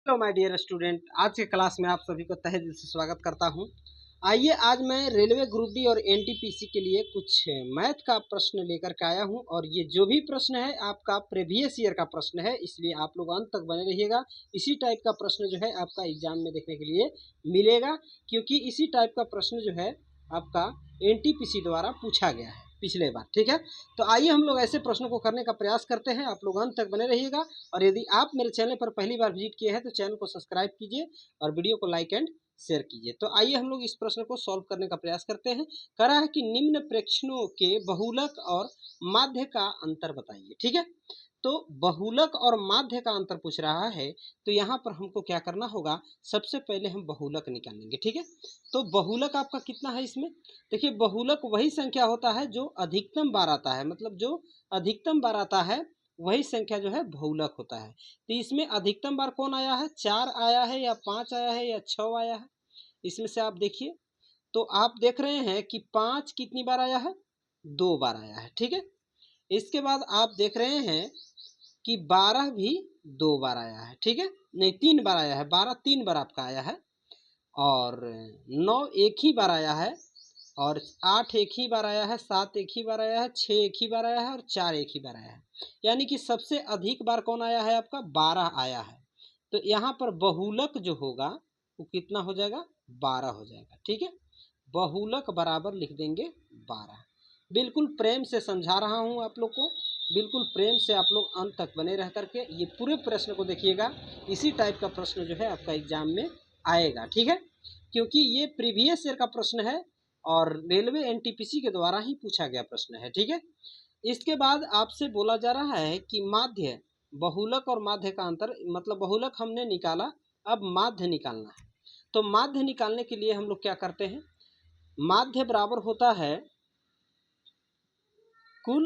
Hello my dear student, आज के class में आप सभी को तहे दिल से स्वागत करता हूं। आइए आज मैं रेलवे ग्रुप डी और एनटीपीसी के लिए कुछ मैथ का प्रश्न लेकर के आया हूं और ये जो भी प्रश्न है आपका प्रीवियस ईयर का प्रश्न है, इसलिए आप लोग अंत तक बने रहिएगा। इसी टाइप का प्रश्न जो है आपका एग्जाम में देखने के लिए मिलेगा, क्योंकि इसी टाइप का प्रश्न जो है आपका एनटीपीसी द्वारा पूछा गया है पिछले बार। ठीक है, तो आइए हम लोग ऐसे प्रश्नों को करने का प्रयास करते हैं। आप लोग अंत तक बने रहिएगा और यदि आप मेरे चैनल पर पहली बार विजिट किए हैं तो चैनल को सब्सक्राइब कीजिए और वीडियो को लाइक एंड शेयर कीजिए। तो आइए हम लोग इस प्रश्न को सॉल्व करने का प्रयास करते हैं। कह रहा है कि निम्न प्रेक्षणों के बहुलक और माध्य का अंतर बताइए। ठीक है, तो बहुलक और माध्य का अंतर पूछ रहा है, तो यहाँ पर हमको क्या करना होगा, सबसे पहले हम बहुलक निकालेंगे। ठीक है, तो बहुलक आपका कितना है इसमें, देखिए बहुलक वही संख्या होता है जो अधिकतम बार आता है, मतलब जो अधिकतम बार आता है वही संख्या जो है बहुलक होता है। तो इसमें अधिकतम बार कौन आया है, 4 आया है या 5 आया है या 6 आया है, इसमें से आप देखिए। तो आप देख रहे हैं कि 5 कितनी बार आया है, 2 बार आया है। ठीक है, इसके बाद आप देख रहे हैं कि 12 भी 2 बार आया है। ठीक है, नहीं 3 बार आया है, 12 3 बार आपका आया है, और 9 एक ही बार आया है, और 8 एक ही बार आया है, 7 एक ही बार आया है, 6 एक ही बार आया है और 4 एक ही बार आया है। यानी कि सबसे अधिक बार कौन आया है, आपका 12 आया है। तो यहाँ पर बहुलक जो होगा वो कितना हो जाएगा, 12 हो जाएगा। ठीक है, बहुलक बराबर लिख देंगे 12। बिल्कुल प्रेम से समझा रहा हूँ आप लोग को, बिल्कुल प्रेम से आप लोग अंत तक बने रह करके ये पूरे प्रश्न को देखिएगा। इसी टाइप का प्रश्न जो है आपका एग्जाम में आएगा। ठीक है, क्योंकि ये प्रीवियस ईयर का प्रश्न है और रेलवे एनटीपीसी के द्वारा ही पूछा गया प्रश्न है। ठीक है, इसके बाद आपसे बोला जा रहा है कि माध्य, बहुलक और माध्य का अंतर, मतलब बहुलक हमने निकाला, अब माध्य निकालना है। तो माध्य निकालने के लिए हम लोग क्या करते हैं, माध्य बराबर होता है कुल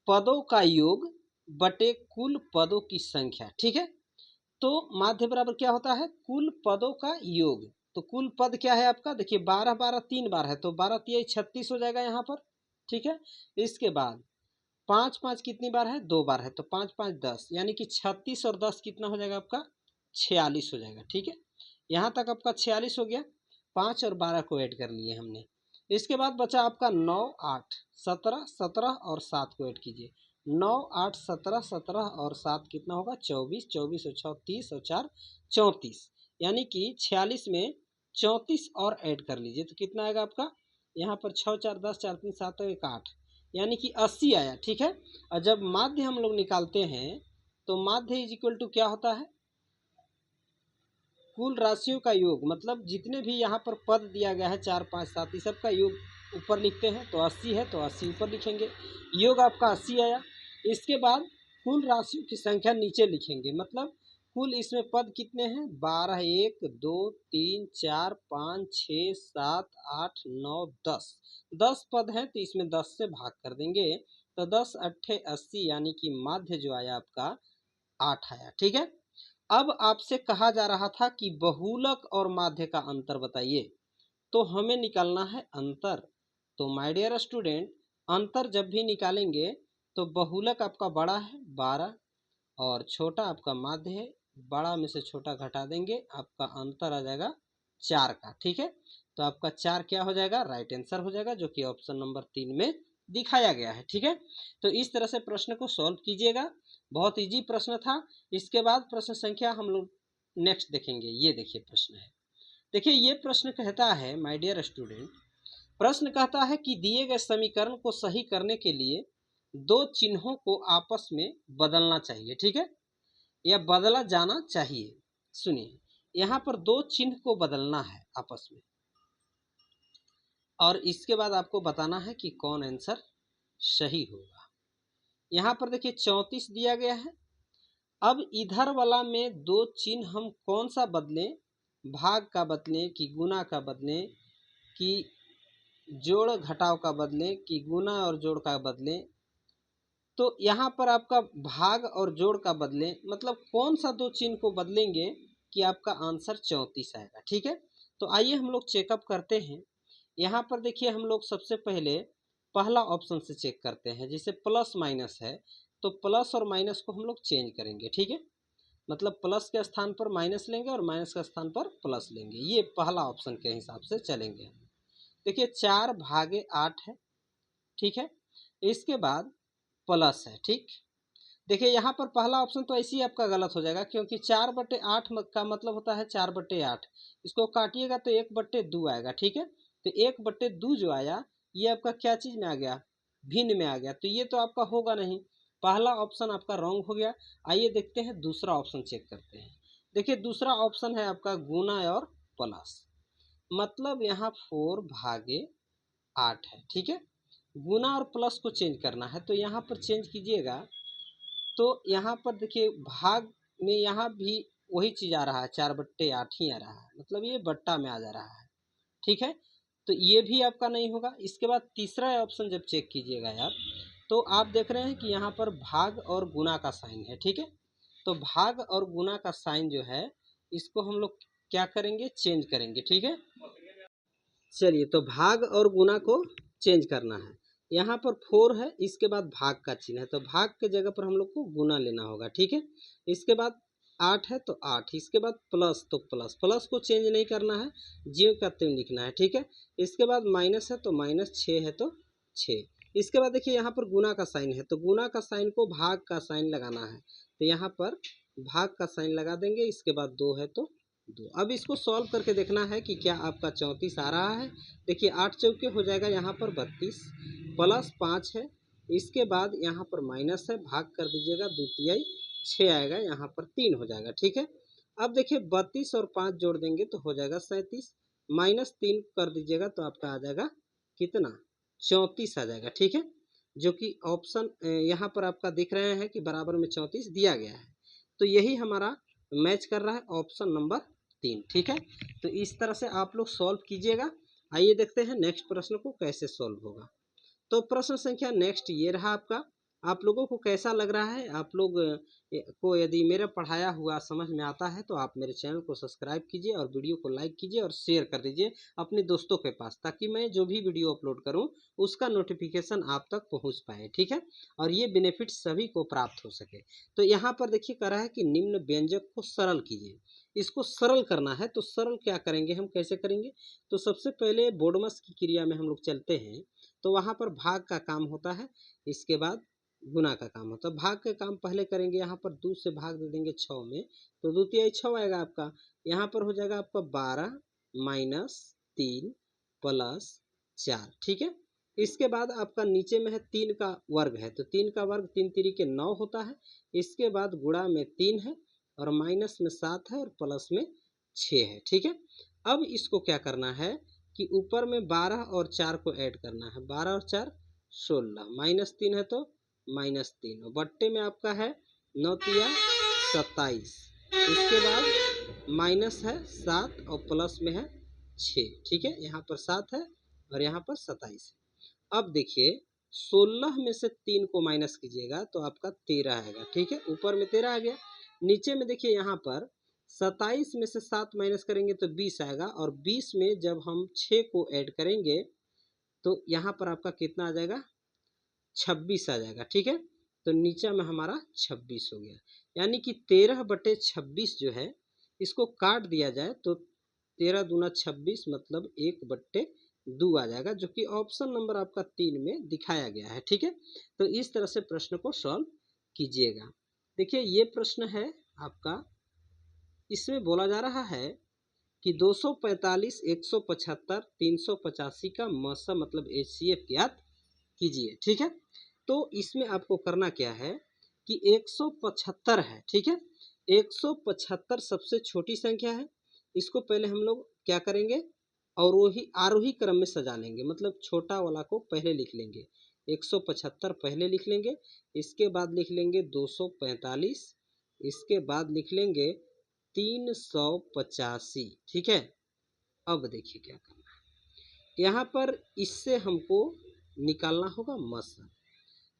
पदों का योग बटे कुल पदों की संख्या। ठीक है, तो माध्य बराबर क्या होता है, कुल पदों का योग। तो कुल पद क्या है आपका, देखिए 12 12 3 बार है, तो 12 तिया 36 हो जाएगा यहाँ पर। ठीक है, इसके बाद 5 5 कितनी बार है, 2 बार है, तो 5 5 10, यानी कि 36 और 10 कितना हो जाएगा आपका, 46 हो जाएगा। ठीक है, यहाँ तक आपका 46 हो गया, 5 और 12 को ऐड कर लिए हमने। इसके बाद बचा आपका 9 8 17 17 और 7 को ऐड कीजिए। 9 8 17 17 और 7 कितना होगा, 24, 24 और 6 30 और 4 34, यानी कि 46 में 34 और ऐड कर लीजिए तो कितना आएगा आपका, यहाँ पर 6 4 10 4 3 7 1 8, यानी कि 80 आया। ठीक है, और जब माध्य हम लोग निकालते हैं तो माध्य इज इक्वल टू क्या होता है, कुल राशियों का योग, मतलब जितने भी यहाँ पर पद दिया गया है 4 5 7, इस सब का योग ऊपर लिखते हैं, तो 80 है तो 80 ऊपर लिखेंगे, योग आपका 80 आया। इसके बाद कुल राशियों की संख्या नीचे लिखेंगे, मतलब कुल इसमें पद कितने हैं, 12 1 2 3 4 5 6 7 8 9 10, 10 पद हैं, तो इसमें 10 से भाग कर देंगे, तो 10 अट्ठे 80, यानी कि माध्य जो आया आपका 8 आया। ठीक है, अब आपसे कहा जा रहा था कि बहुलक और माध्य का अंतर बताइए, तो हमें निकालना है अंतर। तो माय डियर स्टूडेंट, अंतर जब भी निकालेंगे तो बहुलक आपका बड़ा है 12 और छोटा आपका माध्य है, बड़ा में से छोटा घटा देंगे, आपका अंतर आ जाएगा 4 का। ठीक है, तो आपका 4 क्या हो जाएगा, राइट आंसर हो जाएगा, जो कि ऑप्शन नंबर 3 में दिखाया गया है। ठीक है, तो इस तरह से प्रश्न को सॉल्व कीजिएगा, बहुत इजी प्रश्न था। इसके बाद प्रश्न संख्या हम लोग नेक्स्ट देखेंगे। ये देखिए प्रश्न है, देखिए ये प्रश्न कहता है माय डियर स्टूडेंट, प्रश्न कहता है कि दिए गए समीकरण को सही करने के लिए दो चिन्हों को आपस में बदलना चाहिए। ठीक है, या बदला जाना चाहिए। सुनिए, यहाँ पर दो चिन्ह को बदलना है आपस में, और इसके बाद आपको बताना है कि कौन आंसर सही होगा। यहाँ पर देखिए 34 दिया गया है, अब इधर वाला में दो चिन्ह हम कौन सा बदलें, भाग का बदलें कि गुना का बदलें, कि जोड़ घटाव का बदलें कि गुना और जोड़ का बदलें। तो यहाँ पर आपका भाग और जोड़ का बदलें, मतलब कौन सा दो चिन्ह को बदलेंगे कि आपका आंसर 34 आएगा। ठीक है, तो आइए हम लोग चेकअप करते हैं। यहाँ पर देखिए हम लोग सबसे पहले पहला ऑप्शन से चेक करते हैं, जैसे प्लस माइनस है तो प्लस और माइनस को हम लोग चेंज करेंगे। ठीक है, मतलब प्लस के स्थान पर माइनस लेंगे और माइनस के स्थान पर प्लस लेंगे। ये पहला ऑप्शन के हिसाब से चलेंगे। देखिए 4/8 है, ठीक है। इसके बाद प्लस है, ठीक। देखिए यहाँ पर पहला ऑप्शन तो ऐसे ही आपका गलत हो जाएगा, क्योंकि 4/8 का मतलब होता है 4/8। इसको काटिएगा तो 1/2 आएगा, ठीक है। तो 1/2 जो आया ये आपका क्या चीज़ में आ गया, भिन्न में आ गया, तो ये तो आपका होगा नहीं। पहला ऑप्शन आपका रॉन्ग हो गया। आइए देखते हैं दूसरा ऑप्शन चेक करते हैं। देखिए दूसरा ऑप्शन है आपका गुना और प्लस, मतलब यहाँ 4/8 है, ठीक है। गुना और प्लस को चेंज करना है, तो यहाँ पर चेंज कीजिएगा। तो यहाँ पर देखिए भाग में यहाँ भी वही चीज़ आ रहा है, 4/8 ही आ रहा है, मतलब ये बट्टा में आ जा रहा है, ठीक है। तो ये भी आपका नहीं होगा। इसके बाद तीसरा ऑप्शन जब चेक कीजिएगा आप, तो आप देख रहे हैं कि यहाँ पर भाग और गुना का साइन है, ठीक है। तो भाग और गुना का साइन जो है इसको हम लोग क्या करेंगे, चेंज करेंगे, ठीक है। चलिए तो भाग और गुना को चेंज करना है। यहाँ पर 4 है, इसके बाद भाग का चिन्ह है, तो भाग के जगह पर हम लोग को गुना लेना होगा, ठीक है। इसके बाद 8 है तो 8, इसके बाद प्लस तो प्लस, प्लस को चेंज नहीं करना है, ज्यों का त्यों लिखना है, ठीक है। इसके बाद माइनस है तो माइनस, 6 है तो 6। इसके बाद देखिए यहाँ पर गुना का साइन है, तो गुना का साइन को भाग का साइन लगाना है, तो यहाँ पर भाग का साइन लगा देंगे। इसके बाद 2 है तो 2। अब इसको सॉल्व करके देखना है कि क्या आपका 34 आ रहा है। देखिए 8 चौके हो जाएगा यहाँ पर 32, प्लस 5 है, इसके बाद यहाँ पर माइनस है, भाग कर दीजिएगा, 2×3 6 आएगा, यहाँ पर 3 हो जाएगा, ठीक है। अब देखिए 32 और 5 जोड़ देंगे तो हो जाएगा 37, -3 कर दीजिएगा तो आपका आ जाएगा कितना, 34 आ जाएगा, ठीक है। जो कि ऑप्शन यहाँ पर आपका दिख रहे हैं कि बराबर में 34 दिया गया है, तो यही हमारा मैच कर रहा है ऑप्शन नंबर 3, ठीक है। तो इस तरह से आप लोग सॉल्व कीजिएगा। आइए देखते हैं नेक्स्ट प्रश्न को कैसे सॉल्व होगा। तो प्रश्न संख्या नेक्स्ट ये रहा आपका। आप लोगों को कैसा लग रहा है, आप लोग को यदि मेरा पढ़ाया हुआ समझ में आता है तो आप मेरे चैनल को सब्सक्राइब कीजिए और वीडियो को लाइक कीजिए और शेयर कर दीजिए अपने दोस्तों के पास, ताकि मैं जो भी वीडियो अपलोड करूं उसका नोटिफिकेशन आप तक पहुंच पाए, ठीक है। और ये बेनिफिट सभी को प्राप्त हो सके। तो यहाँ पर देखिए कह रहा है कि निम्न व्यंजक को सरल कीजिए। इसको सरल करना है, तो सरल क्या करेंगे, हम कैसे करेंगे। तो सबसे पहले बोडमस की क्रिया में हम लोग चलते हैं, तो वहाँ पर भाग का काम होता है, इसके बाद गुना का काम होता है। भाग का काम पहले करेंगे, यहाँ पर 2 से भाग दे देंगे 6 में, तो 2×3 6 आएगा आपका। यहाँ पर हो जाएगा आपका 12 -3 +4, ठीक है। इसके बाद आपका नीचे में है 3 का वर्ग है, तो 3 का वर्ग 3×3 = 9 होता है। इसके बाद गुणा में 3 है और माइनस में 7 है और प्लस में 6 है, ठीक है। अब इसको क्या करना है कि ऊपर में 12 और 4 को ऐड करना है, 12 और 4 16, -3 है तो -3, और बट्टे में आपका है 9×3 27। इसके बाद माइनस है 7 और प्लस में है 6, ठीक है। यहाँ पर 7 है और यहाँ पर 27 है। अब देखिए 16 में से 3 को माइनस कीजिएगा तो आपका 13 आएगा, ठीक है। ऊपर में 13 आ गया, नीचे में देखिए यहाँ पर 27 में से 7 माइनस करेंगे तो 20 आएगा, और 20 में जब हम 6 को ऐड करेंगे तो यहाँ पर आपका कितना आ जाएगा, 26 आ जाएगा, ठीक है। तो नीचे में हमारा 26 हो गया, यानी कि 13/26 जो है इसको काट दिया जाए तो 13×2 = 26, मतलब 1/2 आ जाएगा, जो कि ऑप्शन नंबर आपका 3 में दिखाया गया है, ठीक है। तो इस तरह से प्रश्न को सॉल्व कीजिएगा। देखिए ये प्रश्न है आपका, इसमें बोला जा रहा है कि 245, 175, 385 का मसा मतलब HCF ज्ञात कीजिए, ठीक है। तो इसमें आपको करना क्या है कि 175 है, ठीक है। 175 सबसे छोटी संख्या है, इसको पहले हम लोग क्या करेंगे, और वही आरोही क्रम में सजा लेंगे, मतलब छोटा वाला को पहले लिख लेंगे, 175 पहले लिख लेंगे। इसके बाद लिख लेंगे 245, इसके बाद लिख लेंगे 385, ठीक है। अब देखिए क्या करना है, यहाँ पर इससे हमको निकालना होगा मसा।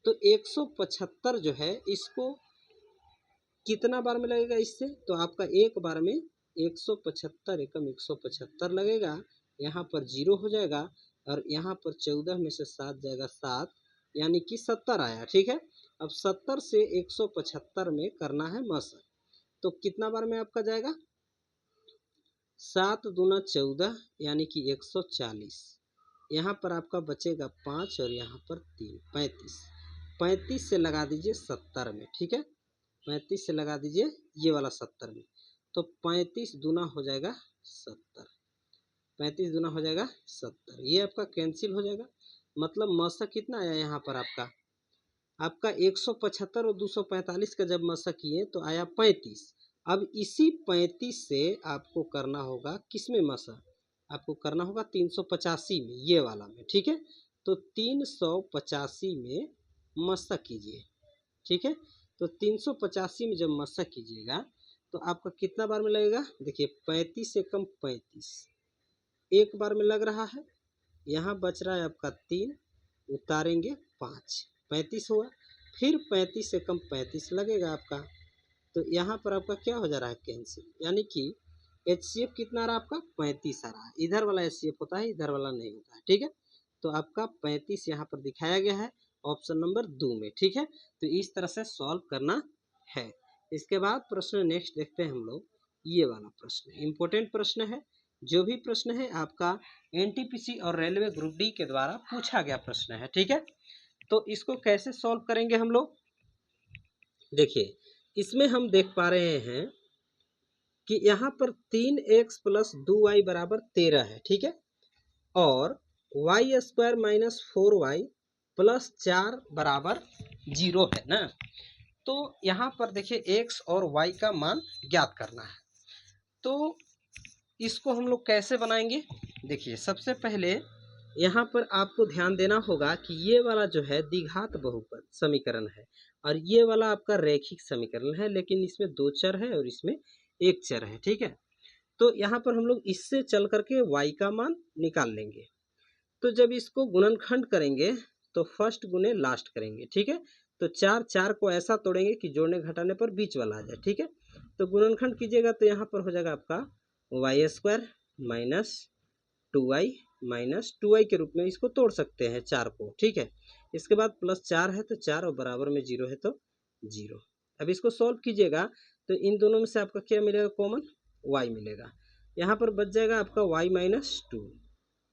तो 175 जो है इसको कितना बार में लगेगा इससे, तो आपका एक बार में 175 एकम 175 लगेगा, यहाँ पर 0 हो जाएगा, और यहाँ पर 14 में से 7 जाएगा 7, यानी कि 70 आया, ठीक है। अब 70 से 175 में करना है मसा, तो कितना बार में आपका जाएगा, 7 दूना 14 यानी कि 140। यहाँ पर आपका बचेगा 5 और यहाँ पर 3, 35। 35 से लगा दीजिए 70 में, ठीक है, 35 से लगा दीजिए ये वाला 70 में, तो 35 दूना हो जाएगा 70, 35 दूना हो जाएगा 70। ये आपका कैंसिल हो जाएगा, मतलब मसा कितना आया यहाँ पर आपका 175 और 245 का जब मसा किए तो आया 35। अब इसी 35 से आपको करना होगा किस में मसा, आपको करना होगा 385 में, ये वाला में, ठीक है। तो 385 में मसा कीजिए, ठीक है। तो 385 में जब मसा कीजिएगा तो आपका कितना बार में लगेगा, देखिए 35 से कम 35 एक बार में लग रहा है, यहाँ बच रहा है आपका 3, उतारेंगे 5, 35 हुआ, फिर 35 से कम 35 लगेगा आपका, तो यहाँ पर आपका क्या हो जा रहा है, कैंसिल, यानी कि HCF कितना आ रहा है आपका 35 आ रहा है। इधर वाला HCF होता है, इधर वाला नहीं होता है, ठीक है। तो आपका 35 यहाँ पर दिखाया गया है ऑप्शन नंबर 2 में, ठीक है। तो इस तरह से सॉल्व करना है। इसके बाद प्रश्न नेक्स्ट देखते हैं हम लोग, ये वाला प्रश्न इंपॉर्टेंट प्रश्न है। जो भी प्रश्न है आपका NTPC और रेलवे ग्रुप डी के द्वारा पूछा गया प्रश्न है, ठीक है। तो इसको कैसे सॉल्व करेंगे हम लोग, देखिए इसमें हम देख पा रहे हैं कि यहाँ पर 3x प्लस 2y बराबर 13 है, ठीक है, और Y square minus 4y plus 4 बराबर 0 है ना। तो यहाँ पर देखिए x और y का मान ज्ञात करना है, तो इसको हम लोग कैसे बनाएंगे, देखिए सबसे पहले यहाँ पर आपको ध्यान देना होगा कि ये वाला जो है द्विघात बहुपद समीकरण है और ये वाला आपका रैखिक समीकरण है, लेकिन इसमें 2 चर है और इसमें 1 चर है, ठीक है। तो यहाँ पर हम लोग इससे चल करके y का मान निकाल लेंगे। तो जब इसको गुणनखंड करेंगे तो फर्स्ट गुने लास्ट करेंगे, ठीक है। तो 4 को ऐसा तोड़ेंगे कि जोड़ने घटाने पर बीच वाला आ जाए, ठीक है। तो गुणनखंड कीजिएगा तो यहाँ पर हो जाएगा आपका Y square minus 2y minus 2y के रूप में इसको तोड़ सकते हैं 4 को, ठीक है। इसके बाद प्लस 4 है तो 4 और बराबर में 0 है तो 0। अब इसको सॉल्व कीजिएगा तो इन दोनों में से आपका क्या मिलेगा, कॉमन y मिलेगा। यहाँ पर बच जाएगा आपका y माइनस 2,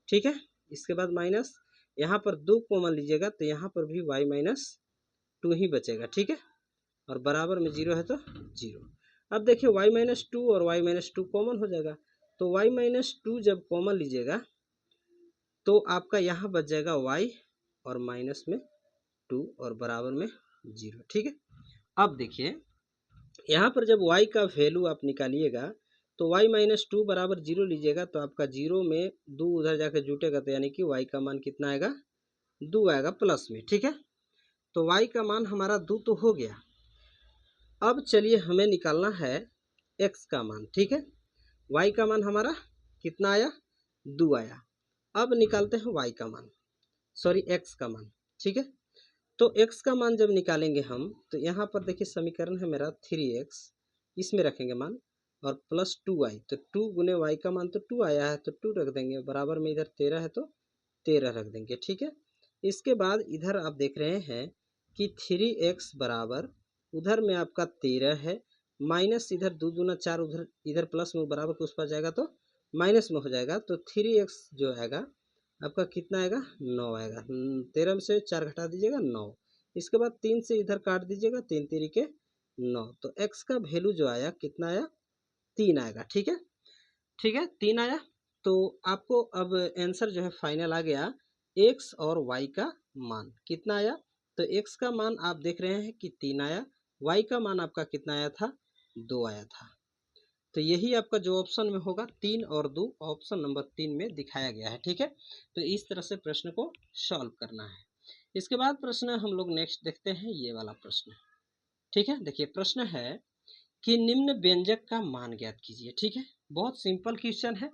ठीक है। इसके बाद माइनस यहाँ पर 2 कॉमन लीजिएगा तो यहाँ पर भी y माइनस 2 ही बचेगा, ठीक है, और बराबर में 0 है तो 0। अब देखिए y माइनस 2 और y माइनस 2 कॉमन हो जाएगा, तो y माइनस 2 जब कॉमन लीजिएगा तो आपका यहाँ बच जाएगा y और माइनस में 2 और बराबर में 0, ठीक है। अब देखिए यहाँ पर जब y का वैल्यू आप निकालिएगा तो y माइनस 2 बराबर 0 लीजिएगा तो आपका 0 में 2 उधर जाकर जुटेगा तो यानी कि y का मान कितना आएगा, 2 आएगा प्लस में, ठीक है। तो y का मान हमारा 2 तो हो गया। अब चलिए हमें निकालना है x का मान, ठीक है। y का मान हमारा कितना आया, 2 आया। अब निकालते हैं y का मान, सॉरी x का मान, ठीक है। तो x का मान जब निकालेंगे हम तो यहाँ पर देखिए समीकरण है मेरा 3x, इसमें रखेंगे मान और प्लस 2y, तो 2 गुने y का मान तो 2 आया है तो 2 रख देंगे, बराबर में इधर 13 है तो 13 रख देंगे, ठीक है। इसके बाद इधर आप देख रहे हैं कि 3x बराबर उधर में आपका 13 है, माइनस इधर 2 दूना 4, उधर इधर प्लस में बराबर के उस पर जाएगा तो माइनस में हो जाएगा, तो 3x जो आएगा आपका कितना आएगा, 9 आएगा। 13 में से 4 घटा दीजिएगा 9, इसके बाद 3 से इधर काट दीजिएगा, 3 3 के 9, तो x का वैल्यू जो आया कितना आया, 3 आएगा, ठीक है, ठीक है, 3 आया। तो आपको अब आंसर जो है फाइनल आ गया, x और y का मान कितना आया, तो x का मान आप देख रहे हैं कि 3 आया, y का मान आपका कितना आया था, 2 आया था। तो यही आपका जो ऑप्शन में होगा 3 और 2 ऑप्शन नंबर 3 में दिखाया गया है, ठीक है। तो इस तरह से प्रश्न को सॉल्व करना है। इसके बाद प्रश्न हम लोग नेक्स्ट देखते हैं, ये वाला प्रश्न, ठीक है। देखिए प्रश्न है कि निम्न व्यंजक का मान ज्ञात कीजिए, ठीक है। बहुत सिंपल क्वेश्चन है,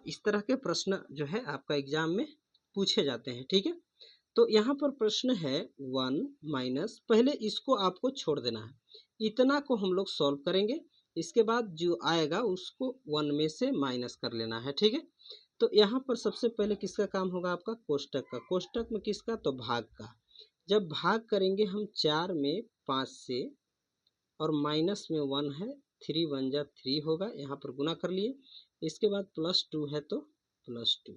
इस तरह के प्रश्न जो है आपका एग्जाम में पूछे जाते हैं, ठीक है। तो यहाँ पर प्रश्न है 1 माइनस, पहले इसको आपको छोड़ देना है, इतना को हम लोग सॉल्व करेंगे, इसके बाद जो आएगा उसको 1 में से माइनस कर लेना है, ठीक है। तो यहाँ पर सबसे पहले किसका काम होगा, आपका कोष्टक का, कोष्टक में किसका, तो भाग का। जब भाग करेंगे हम 4 में 5 से और माइनस में 1 है, 3 1 जा 3 होगा, यहाँ पर गुना कर लिए। इसके बाद +2 है तो +2,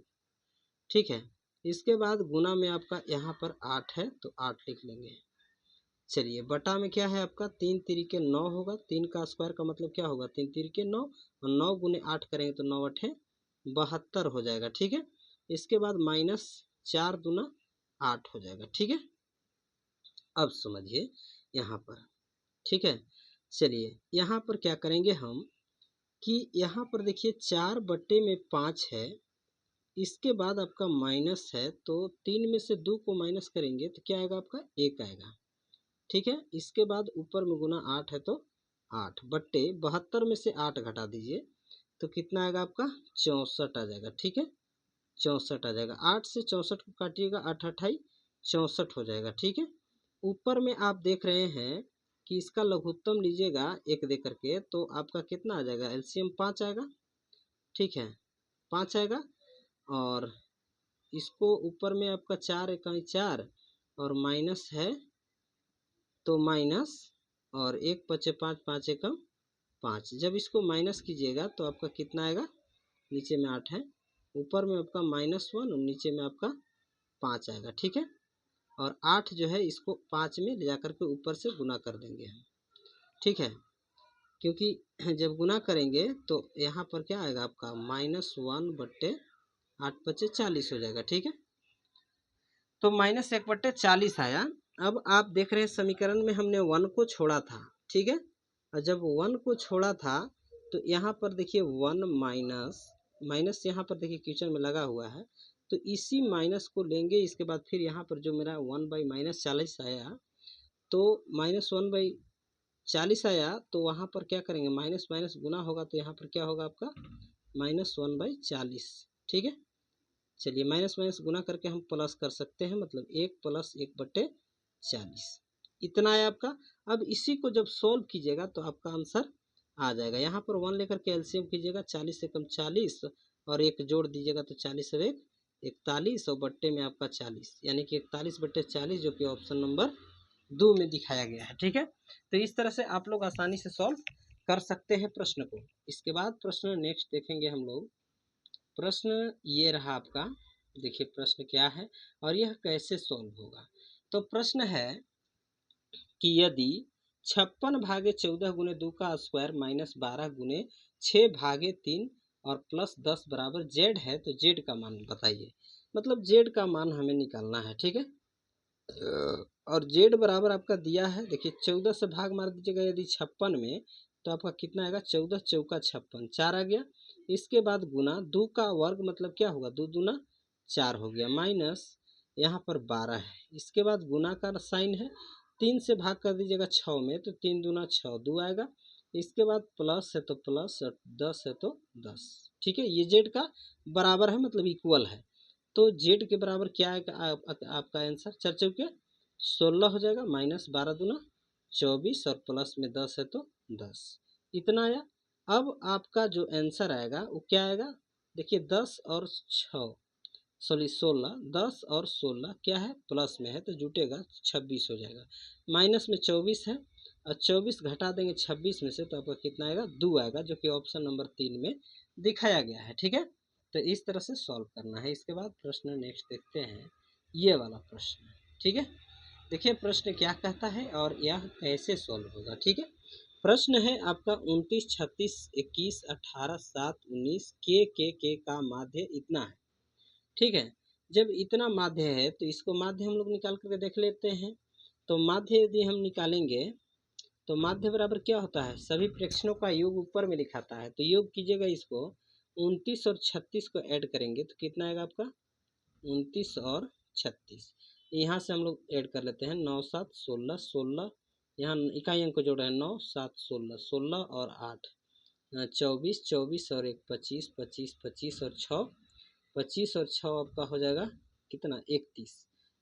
ठीक है। इसके बाद गुना में आपका यहाँ पर 8 है तो 8 लिख लेंगे। चलिए बटा में क्या है आपका 3 तिरिके 9 होगा, 3 का स्क्वायर का मतलब क्या होगा 3 तिरिके 9, और 9 गुने 8 करेंगे तो 9 8 72 हो जाएगा, ठीक है। इसके बाद -4 दूना 8 हो जाएगा, ठीक है। अब समझिए यहाँ पर, ठीक है। चलिए यहाँ पर क्या करेंगे हम कि यहाँ पर देखिए 4/5 है, इसके बाद आपका माइनस है तो 3 में से 2 को माइनस करेंगे तो क्या आएगा आपका 1 आएगा, ठीक है। इसके बाद ऊपर में गुना 8 है तो 8 बट्टे 72 में से 8 घटा दीजिए तो कितना आएगा आपका 64 आ जाएगा, ठीक है। 64 आ जाएगा, 8 से 64 को काटिएगा 8 8 64 हो जाएगा, ठीक है। ऊपर में आप देख रहे हैं कि इसका लघुत्तम लीजिएगा 1 दे करके तो आपका कितना आ जाएगा एलसीएम 5 आएगा, ठीक है 5 आएगा। और इसको ऊपर में आपका 4 इकाई 4 और माइनस है तो माइनस, और 1 बचे 5 5 एकम 5, जब इसको माइनस कीजिएगा तो आपका कितना आएगा, नीचे में 8 है, ऊपर में आपका -1 और नीचे में आपका 5 आएगा, ठीक है। और 8 जो है इसको 5 में ले जाकर के ऊपर से गुना कर देंगे हम, ठीक है। क्योंकि जब गुना करेंगे तो यहाँ पर क्या आएगा आपका -1 बट्टे 8 बचे 40 हो जाएगा, ठीक है। तो -1 बट्टे 40 आया। अब आप देख रहे हैं समीकरण में हमने 1 को छोड़ा था, ठीक है। और जब 1 को छोड़ा था तो यहाँ पर देखिए 1 माइनस माइनस यहाँ पर देखिए क्वेश्चन में लगा हुआ है, तो इसी माइनस को लेंगे। इसके बाद फिर यहाँ पर जो मेरा 1/-40 आया तो -1/40 आया तो वहाँ पर क्या करेंगे माइनस माइनस गुना होगा तो यहाँ पर क्या होगा आपका -1/40, ठीक है। चलिए माइनस माइनस गुना करके हम प्लस कर सकते हैं, मतलब 1 + 1/40 इतना है आपका। अब इसी को जब सोल्व कीजिएगा तो आपका आंसर आ जाएगा। यहाँ पर 1 लेकर के एलसीएम कीजिएगा, 40 एकम 40 और 1 जोड़ दीजिएगा तो 40 और 1 41 और बट्टे में आपका 40, यानी कि 41/40 जो कि ऑप्शन नंबर 2 में दिखाया गया है, ठीक है। तो इस तरह से आप लोग आसानी से सॉल्व कर सकते हैं प्रश्न को। इसके बाद प्रश्न नेक्स्ट देखेंगे हम लोग। प्रश्न ये रहा आपका, देखिए प्रश्न क्या है और यह कैसे सॉल्व होगा। तो प्रश्न है कि यदि 56/14 गुने 2 का स्क्वायर -12 गुने 6/3 और +10 बराबर जेड है तो जेड का मान बताइए। मतलब जेड का मान हमें निकालना है, ठीक है। और जेड बराबर आपका दिया है, देखिए 14 से भाग मार दीजिएगा यदि 56 में तो आपका कितना आएगा 14 चौका 56, 4 आ गया। इसके बाद गुना 2 का वर्ग मतलब क्या होगा 2 दूना 4 हो गया, माइनस यहाँ पर 12 है। इसके बाद गुना का साइन है, 3 से भाग कर दीजिएगा 6 में तो 3 दूना 6 2 आएगा। इसके बाद प्लस है तो प्लस और 10 है तो 10, ठीक है। ये जेड का बराबर है मतलब इक्वल है। तो जेड के बराबर क्या है आपका आंसर 4 चौके 16 हो जाएगा, -12 दूना 24 और प्लस में 10 है तो 10 इतना आया। अब आपका जो आंसर आएगा वो क्या आएगा, देखिए 10 और 6 सॉरी 16, 10 और 16 क्या है प्लस में है तो जुटेगा 26 हो जाएगा। माइनस में 24 है और 24 घटा देंगे 26 में से तो आपका कितना आएगा 2 आएगा, जो कि ऑप्शन नंबर 3 में दिखाया गया है, ठीक है। तो इस तरह से सॉल्व करना है। इसके बाद प्रश्न नेक्स्ट देखते हैं, ये वाला प्रश्न, ठीक है। देखिए प्रश्न क्या कहता है और यह कैसे सॉल्व होगा, ठीक है। प्रश्न है आपका 29 36 21 18 7 19 के का माध्य इतना है, ठीक है। जब इतना माध्य है तो इसको माध्य हम लोग निकाल करके देख लेते हैं। तो माध्य यदि हम निकालेंगे तो माध्य बराबर क्या होता है, सभी प्रेक्षणों का योग ऊपर में लिखाता है। तो योग कीजिएगा इसको, 29 और 36 को ऐड करेंगे तो कितना आएगा आपका 29 और 36। यहाँ से हम लोग ऐड कर लेते हैं 9 7 16 16, यहाँ इकाई अंक को जोड़ रहे हैं 9 7 16 16 और 8 24 24 और 1 25 25 25 और 6 25 और 6 आपका हो जाएगा कितना 31,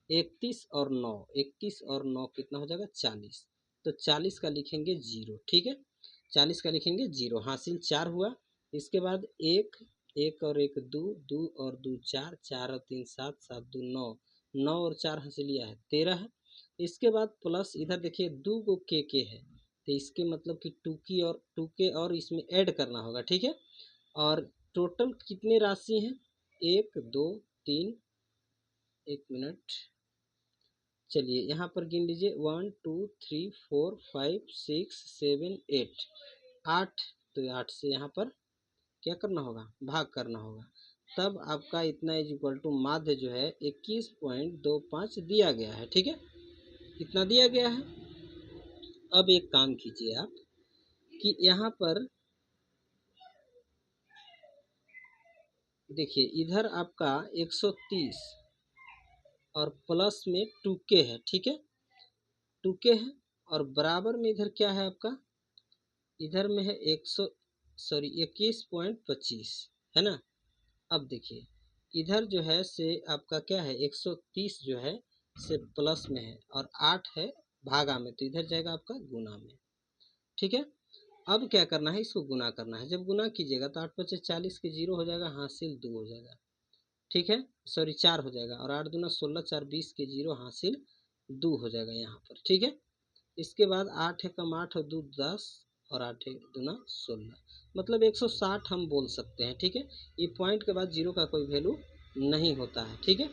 31 और 9 31 और 9 कितना हो जाएगा 40। तो 40 का लिखेंगे 0, ठीक है। 40 का लिखेंगे 0, हासिल 4 हुआ। इसके बाद 1 1 और 1 2 2 और 2 4 4 और 3 7 7 2 9 9 और 4 हासिल लिया है 13 है। इसके बाद प्लस इधर देखिए 2 को के है तो इसके मतलब कि टू के और इसमें ऐड करना होगा, ठीक है। और टोटल कितने राशि हैं, 1 2 3, 1 मिनट, चलिए यहाँ पर गिन लीजिए 1 2 3 4 5 6 7 8, 8। तो 8 से यहाँ पर क्या करना होगा, भाग करना होगा, तब आपका इतना इज इक्वल टू माध्य जो है 21.25 दिया गया है, ठीक है, इतना दिया गया है। अब एक काम कीजिए आप कि यहाँ पर देखिए, इधर आपका 130 और प्लस में 2k है, ठीक है, 2k है, और बराबर में इधर क्या है आपका, इधर में है 21.25, है ना। अब देखिए इधर जो है से आपका क्या है, 130 जो है से प्लस में है और 8 है भागा में, तो इधर जाएगा आपका गुना में, ठीक है। अब क्या करना है, इसको गुना करना है, जब गुना कीजिएगा तो 8 पचे 40 के 0 हो जाएगा, हासिल 2 हो जाएगा, ठीक है, सॉरी 4 हो जाएगा, और 8 दूना 16, 4 20 के 0, हासिल 2 हो जाएगा यहाँ पर, ठीक है। इसके बाद 8 है कम 8 और 2 10, और 8 है दूना 16, मतलब 160 हम बोल सकते हैं, ठीक है। ये पॉइंट के बाद 0 का कोई वैल्यू नहीं होता है, ठीक है,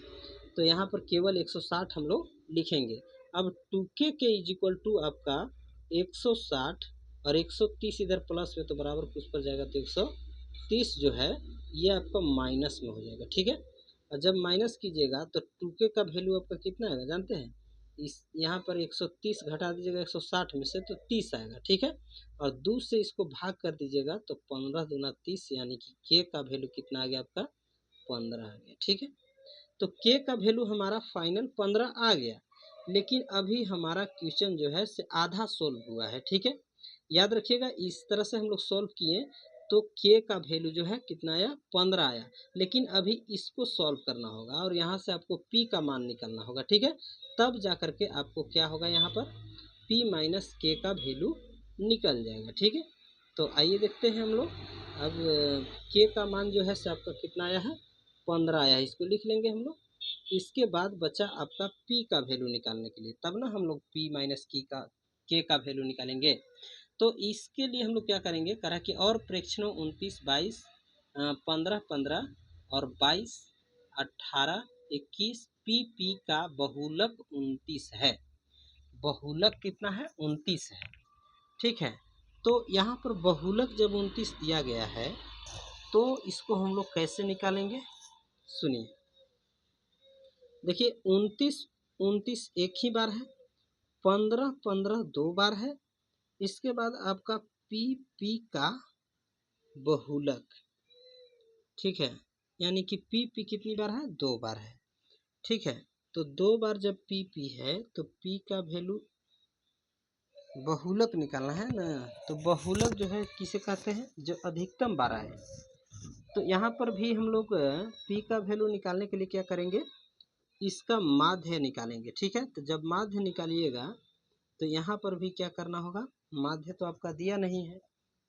तो यहाँ पर केवल 160 हम लोग लिखेंगे। अब 2k के इज इक्वल टू आपका 160 और 130 इधर प्लस में, तो बराबर कुछ पर जाएगा, तो 130 जो है ये आपका माइनस में हो जाएगा, ठीक है। और जब माइनस कीजिएगा तो 2k का वैल्यू आपका कितना आएगा जानते हैं, इस यहाँ पर 130 घटा दीजिएगा 160 में से, तो 30 आएगा, ठीक है। और 2 से इसको भाग कर दीजिएगा तो 15 दूना 30, यानी कि k का वैल्यू कितना आ गया आपका, 15 आ गया, ठीक है। तो k का वैल्यू हमारा फाइनल 15 आ गया, लेकिन अभी हमारा क्वेश्चन जो है से आधा सोल्व हुआ है, ठीक है। याद रखिएगा, इस तरह से हम लोग सोल्व किए तो k का वैल्यू जो है कितना आया, 15 आया, लेकिन अभी इसको सॉल्व करना होगा और यहाँ से आपको p का मान निकालना होगा, ठीक है, तब जा करके आपको क्या होगा, यहाँ पर p माइनस k का वैल्यू निकल जाएगा, ठीक है। तो आइए देखते हैं हम लोग, अब k का मान जो है से आपका कितना आया है, 15 आया है, इसको लिख लेंगे हम लोग। इसके बाद बचा आपका p का वैल्यू निकालने के लिए, तब ना हम लोग p माइनस k का वैल्यू निकालेंगे। तो इसके लिए हम लोग क्या करेंगे, करा कि और प्रेक्षणों 29 22 15 15 और 22 18 21, p का बहुलक 29 है, बहुलक कितना है, 29 है, ठीक है। तो यहाँ पर बहुलक जब 29 दिया गया है तो इसको हम लोग कैसे निकालेंगे, सुनिए। देखिए 29 एक ही बार है, 15 15 2 बार है, इसके बाद आपका p का बहुलक, ठीक है, यानी कि p कितनी बार है, 2 बार है, ठीक है। तो 2 बार जब p है तो p का वैल्यू बहुलक निकालना है ना, तो बहुलक जो है किसे कहते हैं, जो अधिकतम बार आए। तो यहाँ पर भी हम लोग p का वैल्यू निकालने के लिए क्या करेंगे, इसका माध्य निकालेंगे, ठीक है। तो जब माध्य निकालिएगा तो यहाँ पर भी क्या करना होगा, माध्य तो आपका दिया नहीं है,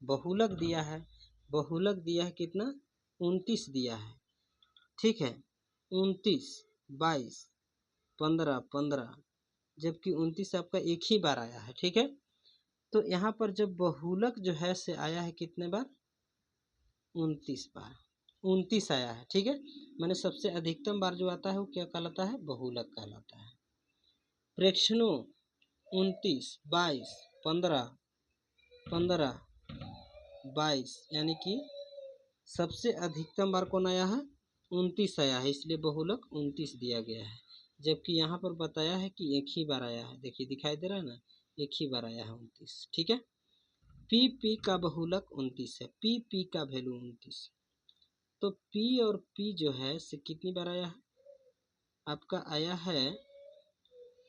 बहुलक दिया है, बहुलक दिया है कितना, 29 दिया है, ठीक है, 29 22 15 15, जबकि 29 आपका एक ही बार आया है, ठीक है। तो यहाँ पर जब बहुलक जो है से आया है कितने बार, 29 बार, 29 आया है, ठीक है। मैंने सबसे अधिकतम बार जो आता है वो क्या कहलाता है, बहुलक कहलाता है। प्रेक्षणों 29 22 15 15 22, यानी कि सबसे अधिकतम बार कौन आया है, 29 आया है, इसलिए बहुलक 29 दिया गया है। जबकि यहाँ पर बताया है कि एक ही बार आया है, देखिए दिखाई दे रहा है ना, एक ही बार आया है 29, ठीक है। p का बहुलक 29 है, p का वैल्यू 29, तो p और p जो है से कितनी बार आया है, आपका आया है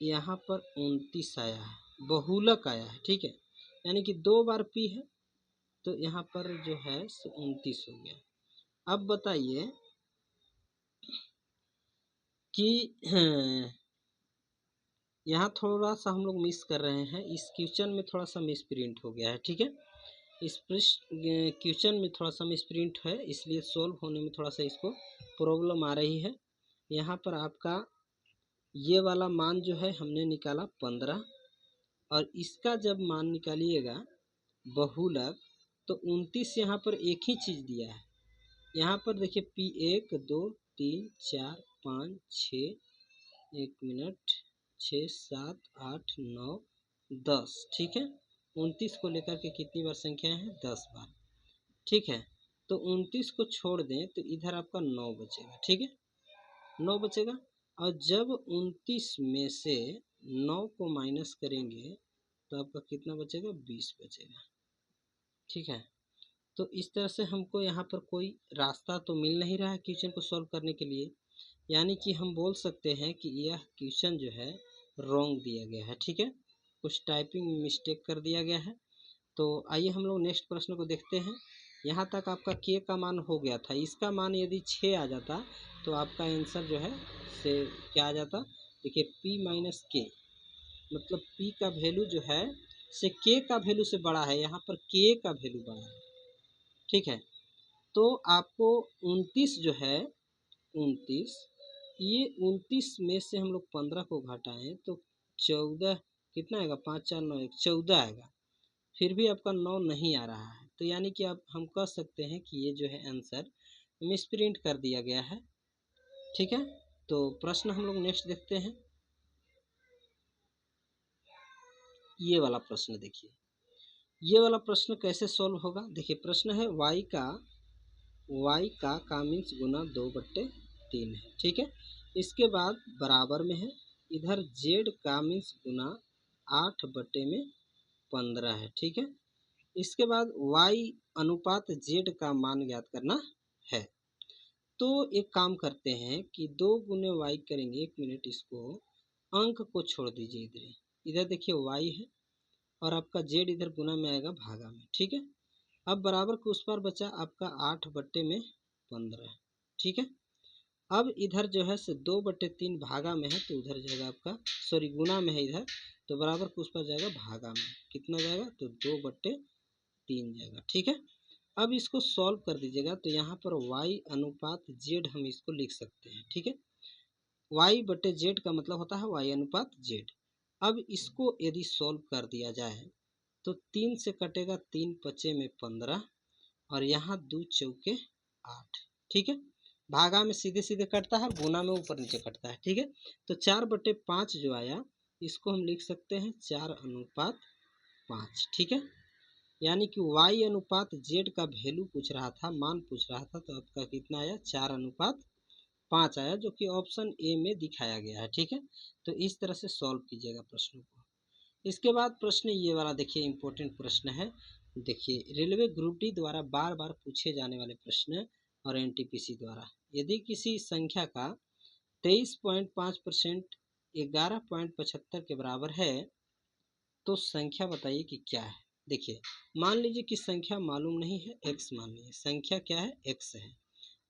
यहाँ पर 29 आया है, बहुलक आया है, ठीक है, यानी कि 2 बार p है, तो यहाँ पर जो है से 29 हो गया। अब बताइए कि यहाँ थोड़ा सा हम लोग मिस कर रहे हैं, इस क्वेश्चन में थोड़ा सा मिस प्रिंट हो गया है, ठीक है, इस क्वेश्चन में थोड़ा सा मिस प्रिंट है, इसलिए सोल्व होने में थोड़ा सा इसको प्रॉब्लम आ रही है। यहाँ पर आपका ये वाला मान जो है हमने निकाला 15, और इसका जब मान निकालिएगा बहुलक, तो 29 यहाँ पर एक ही चीज़ दिया है। यहाँ पर देखिए P 1 2 3 4 5 6, 1 मिनट, 6 7 8 9 10, ठीक है। 29 को लेकर के कितनी बार संख्या है? 10 बार, ठीक है। तो 29 को छोड़ दें तो इधर आपका 9 बचेगा, ठीक है, 9 बचेगा। और जब 29 में से 9 को माइनस करेंगे तो आपका कितना बचेगा? 20 बचेगा, ठीक है। तो इस तरह से हमको यहाँ पर कोई रास्ता तो मिल नहीं रहा है क्वेश्चन को सॉल्व करने के लिए, यानी कि हम बोल सकते हैं कि यह क्वेश्चन जो है रॉन्ग दिया गया है, ठीक है, कुछ टाइपिंग मिस्टेक कर दिया गया है। तो आइए हम लोग नेक्स्ट प्रश्न को देखते हैं। यहाँ तक आपका के का मान हो गया था, इसका मान यदि 6 आ जाता तो आपका आंसर जो है से क्या आ जाता? देखिए p माइनस के, मतलब p का वैल्यू जो है से k का वैल्यू से बड़ा है, यहाँ पर k का वैल्यू बड़ा है, ठीक है। तो आपको 29 जो है 29, ये 29 में से हम लोग 15 को घटाएं तो 14 कितना आएगा? 5 4 9 1 14 आएगा। फिर भी आपका 9 नहीं आ रहा है, तो यानी कि आप हम कह सकते हैं कि ये जो है आंसर मिसप्रिंट कर दिया गया है, ठीक है। तो प्रश्न हम लोग नेक्स्ट देखते हैं। ये वाला प्रश्न देखिए, ये वाला प्रश्न कैसे सॉल्व होगा? देखिए प्रश्न है y का मीन्स गुना 2/3 है, ठीक है। इसके बाद बराबर में है, इधर z का मीन्स गुना 8/15 है, ठीक है। इसके बाद y अनुपात z का मान ज्ञात करना है। तो एक काम करते हैं कि 2 गुने y करेंगे, 1 मिनट, इसको अंक को छोड़ दीजिए, इधर इधर देखिए y है और आपका z इधर गुना में आएगा भागा में, ठीक है। अब बराबर के उस पर बचा आपका 8/15, ठीक है। अब इधर जो है से 2/3 भागा में है, तो उधर जाएगा आपका, सॉरी गुना में है इधर, तो बराबर के उस पर जाएगा भागा में, कितना जाएगा? तो 2/3 जाएगा, ठीक है। अब इसको सॉल्व कर दीजिएगा, तो यहाँ पर y अनुपात z हम इसको लिख सकते हैं, ठीक है। y/z का मतलब होता है y अनुपात z। अब इसको यदि सॉल्व कर दिया जाए तो 3 से कटेगा, 3 पचे में 15 और यहाँ 2 चौके 8, ठीक है। भागा में सीधे सीधे कटता है, गुना में ऊपर नीचे कटता है, ठीक है। तो 4/5 जो आया इसको हम लिख सकते हैं 4/5, ठीक है। यानी कि y अनुपात z का वैल्यू पूछ रहा था, मान पूछ रहा था, तो आपका कितना आया? 4/5 आया, जो कि ऑप्शन ए में दिखाया गया है, ठीक है। तो इस तरह से सॉल्व कीजिएगा प्रश्नों को। इसके बाद प्रश्न ये वाला देखिए, इम्पोर्टेंट प्रश्न है। देखिए रेलवे ग्रुप डी द्वारा बार बार पूछे जाने वाले प्रश्न और एनटीपीसी द्वारा, यदि किसी संख्या का 23.5% 11.75 के बराबर है तो संख्या बताइए कि क्या है। देखिए मान लीजिए कि संख्या मालूम नहीं है, x मान लीजिए, संख्या क्या है? x है।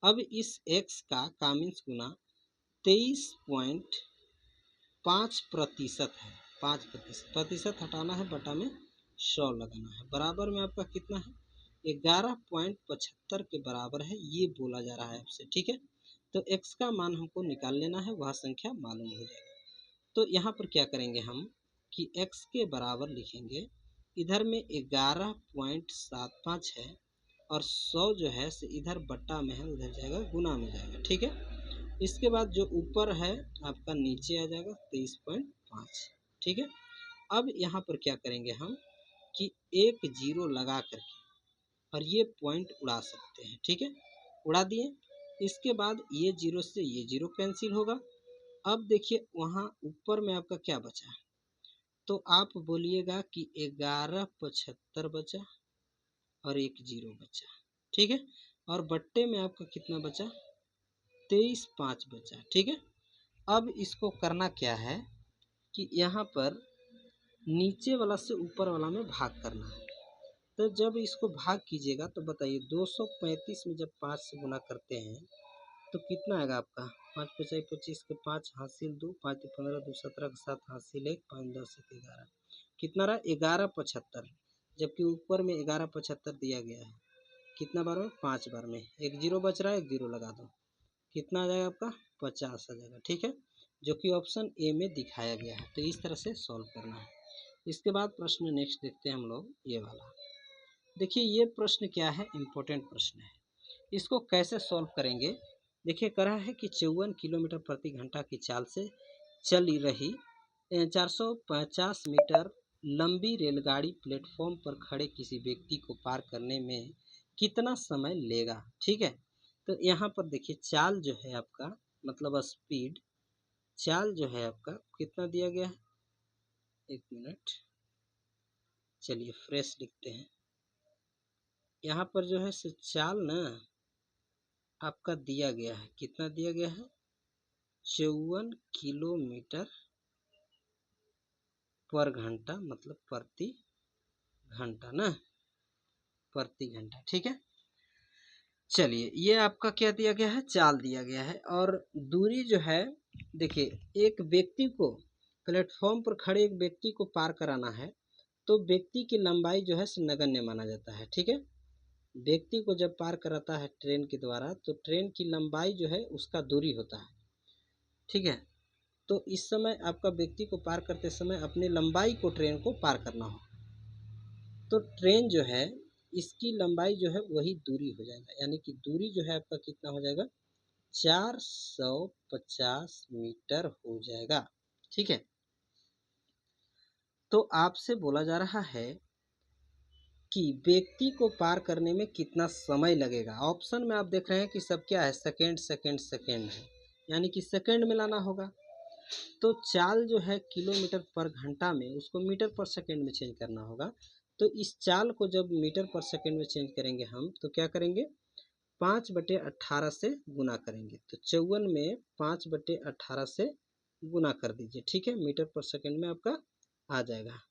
अब इस x का मीन्स गुना 23.5% है, 5% प्रतिशत हटाना है, बटा में 100 लगाना है, बराबर में आपका कितना है? 11.75 के बराबर है, ये बोला जा रहा है आपसे, ठीक है। तो x का मान हमको निकाल लेना है, वह संख्या मालूम हो जाएगा। तो यहाँ पर क्या करेंगे हम कि x के बराबर लिखेंगे, इधर में 11.75 है और 100 जो है से इधर बट्टा में है, उधर जाएगा गुना में जाएगा, ठीक है। इसके बाद जो ऊपर है आपका नीचे आ जाएगा 23.5, ठीक है। अब यहाँ पर क्या करेंगे हम कि एक जीरो लगा करके और ये पॉइंट उड़ा सकते हैं, ठीक है, उड़ा दिए। इसके बाद ये जीरो से ये जीरो कैंसिल होगा। अब देखिए वहाँ ऊपर में आपका क्या बचा, तो आप बोलिएगा कि 11.75 बचा और एक जीरो बचा, ठीक है। और बट्टे में आपका कितना बचा? 23.5 बचा, ठीक है। अब इसको करना क्या है कि यहाँ पर नीचे वाला से ऊपर वाला में भाग करना है। तो जब इसको भाग कीजिएगा तो बताइए 235 में जब 5 से गुना करते हैं तो कितना आएगा आपका? 5 पचाई 25 के 5 हासिल 2, 5 15 2 17 के 7 हासिल 1, 5 10 11, कितना रहा? 11.75, जबकि ऊपर में 11.75 दिया गया है। कितना बार में? 5 बार में। एक जीरो बच रहा है, एक जीरो लगा दो, कितना आ जाएगा आपका? 50 आ जाएगा, ठीक है, जो कि ऑप्शन ए में दिखाया गया है। तो इस तरह से सॉल्व करना है। इसके बाद प्रश्न नेक्स्ट देखते हैं हम लोग ये वाला। देखिए ये प्रश्न क्या है, इम्पोर्टेंट प्रश्न है। इसको कैसे सॉल्व करेंगे। देखिए कह रहा है कि 54 किलोमीटर प्रति घंटा की चाल से चल रही 450 मीटर लंबी रेलगाड़ी प्लेटफॉर्म पर खड़े किसी व्यक्ति को पार करने में कितना समय लेगा। ठीक है, तो यहाँ पर देखिए चाल जो है आपका मतलब स्पीड, चाल जो है आपका कितना दिया गया है, एक मिनट, चलिए फ्रेश लिखते हैं। यहाँ पर जो है चाल ना आपका दिया गया है, कितना दिया गया है, 54 किलोमीटर पर घंटा, मतलब प्रति घंटा ना, प्रति घंटा। ठीक है, चलिए ये आपका क्या दिया गया है, चाल दिया गया है। और दूरी जो है देखिए एक व्यक्ति को प्लेटफॉर्म पर खड़े एक व्यक्ति को पार कराना है तो व्यक्ति की लंबाई जो है नगण्य माना जाता है। ठीक है, व्यक्ति को जब पार कराता है ट्रेन के द्वारा तो ट्रेन की लंबाई जो है उसका दूरी होता है। ठीक है, तो इस समय आपका व्यक्ति को पार करते समय अपनी लंबाई को ट्रेन को पार करना हो तो ट्रेन जो है इसकी लंबाई जो है वही दूरी हो जाएगा, यानी कि दूरी जो है आपका कितना हो जाएगा, 450 मीटर हो जाएगा। ठीक है, तो आपसे बोला जा रहा है कि व्यक्ति को पार करने में कितना समय लगेगा। ऑप्शन में आप देख रहे हैं कि सब क्या है, सेकेंड सेकेंड सेकेंड है, यानी कि सेकेंड में लाना होगा। तो चाल जो है किलोमीटर पर घंटा में उसको मीटर पर सेकेंड में चेंज करना होगा। तो इस चाल को जब मीटर पर सेकेंड में चेंज करेंगे हम तो क्या करेंगे, 5/18 से गुना करेंगे। तो 54 में 5/18 से गुना कर दीजिए। ठीक है, मीटर पर सेकेंड में आपका आ जाएगा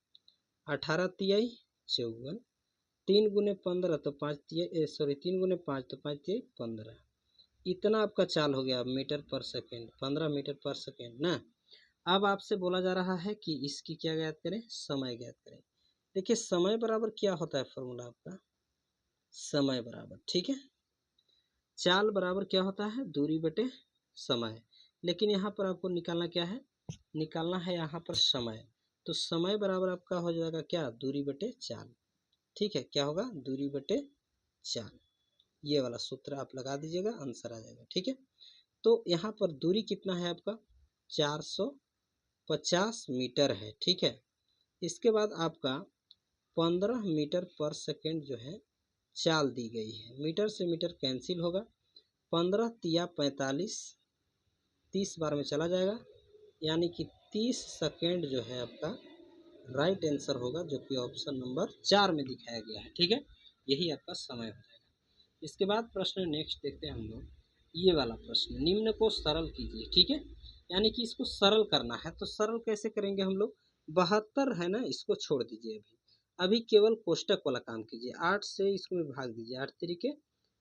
18 तिहाई 54, 3 गुने 15 तो 5 तिहाई, सॉरी 3 गुने 5 तो 5 तिहाई 15, इतना आपका चाल हो गया मीटर पर सेकेंड, 15 मीटर पर सेकेंड ना। अब आपसे बोला जा रहा है कि इसकी क्या ज्ञात करें, समय ज्ञात करें। देखिए समय बराबर क्या होता है, फॉर्मूला आपका समय बराबर, ठीक है, चाल बराबर क्या होता है, दूरी बटे समय। लेकिन यहाँ पर आपको निकालना क्या है, निकालना है यहाँ पर समय। तो समय बराबर आपका हो जाएगा क्या, दूरी बटे चाल। ठीक है, क्या होगा, दूरी बटे चाल। ये वाला सूत्र आप लगा दीजिएगा, आंसर आ जाएगा। ठीक है, तो यहाँ पर दूरी कितना है आपका, 450 मीटर है। ठीक है, इसके बाद आपका 15 मीटर पर सेकेंड जो है चाल दी गई है। मीटर से मीटर कैंसिल होगा, 15 तिया 45, 30 बार में चला जाएगा, यानी कि 30 सेकेंड जो है आपका राइट आंसर होगा, जो कि ऑप्शन नंबर 4 में दिखाया गया है। ठीक है, यही आपका समय हो जाएगा। इसके बाद प्रश्न नेक्स्ट देखते हैं हम लोग, ये वाला प्रश्न, निम्न को सरल कीजिए। ठीक है, यानी कि इसको सरल करना है। तो सरल कैसे करेंगे हम लोग, 72 है ना, इसको छोड़ दीजिए, अभी केवल कोष्टक वाला काम कीजिए। 8 से इसको भाग दीजिए, 8 तरीके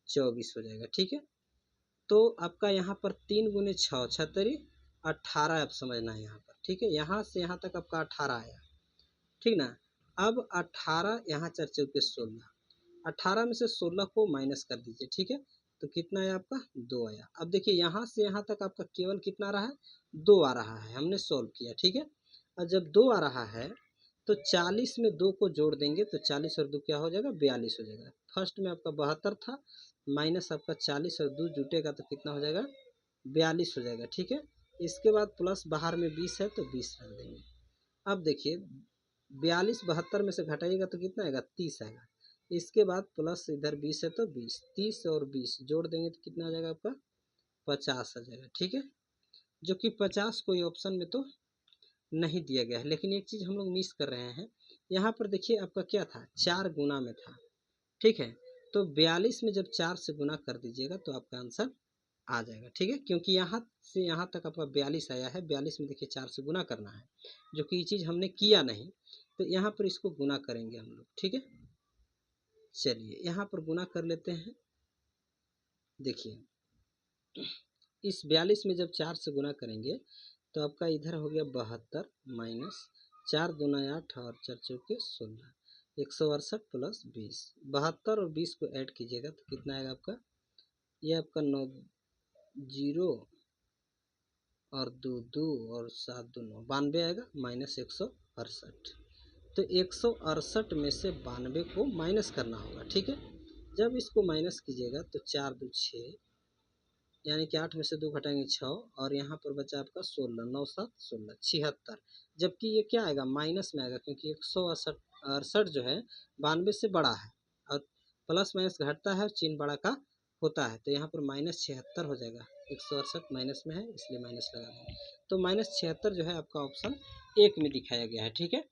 24 हो जाएगा। ठीक है, तो आपका यहाँ पर 3 गुने 6 छतरी 18 आप समझना है यहाँ पर। ठीक है, यहाँ से यहाँ तक आपका 18 आया, ठीक ना। अब 18 यहाँ 4 चौके 16, 18 में से 16 को माइनस कर दीजिए। ठीक है, तो कितना आया आपका, 2 आया। अब देखिए यहाँ से यहाँ तक आपका केवल कितना आ रहा है, 2 आ रहा है, हमने सोल्व किया। ठीक है, और जब 2 आ रहा है तो 40 में 2 को जोड़ देंगे तो 40 और 2 क्या हो जाएगा, 42 हो जाएगा। फर्स्ट में आपका 72 था, माइनस आपका 40 और 2 जुटेगा तो कितना हो जाएगा, 42 हो जाएगा। ठीक है, इसके बाद प्लस बाहर में 20 है तो 20 रख देंगे। अब देखिए 42 72 में से घटाइएगा तो कितना आएगा, 30 आएगा। इसके बाद प्लस इधर 20 है तो 20, 30 और 20 जोड़ देंगे तो कितना आ जाएगा आपका, 50 आ जाएगा। ठीक है, जो कि 50 कोई ऑप्शन में तो नहीं दिया गया है। लेकिन एक चीज़ हम लोग मिस कर रहे हैं, यहाँ पर देखिए आपका क्या था, 4 गुना में था। ठीक है, तो 42 में जब 4 से गुना कर दीजिएगा तो आपका आंसर आ जाएगा। ठीक है, क्योंकि यहाँ से यहाँ तक आपका 42 आया है, 42 में देखिए 4 से गुना करना है, जो कि ये चीज़ हमने किया नहीं, तो यहाँ पर इसको गुना करेंगे हम लोग। ठीक है, चलिए यहाँ पर गुना कर लेते हैं। देखिए इस 42 में जब 4 से गुना करेंगे तो आपका इधर हो गया 72 माइनस 4 दूना 8 और 4 चौके 16, 168 प्लस 20, 72 और 20 को ऐड कीजिएगा तो कितना आएगा आपका, ये आपका 9 जीरो और 2 2 और 7 2 9, 92 आएगा, माइनस 168। तो 168 में से 92 को माइनस करना होगा, ठीक है। जब इसको माइनस कीजिएगा तो 4 2 6, यानी कि 8 में से 2 घटाएंगे 6, और यहाँ पर बचा आपका 16, 9 7 16, 76। जबकि ये क्या आएगा, माइनस में आएगा, क्योंकि 168 जो है 92 से बड़ा है, और प्लस माइनस घटता है और चिन्ह बड़ा का होता है, तो यहाँ पर -76 हो जाएगा। 168 माइनस में है इसलिए माइनस लगा देंगे, तो -76 जो है आपका ऑप्शन 1 में दिखाया गया है, ठीक है।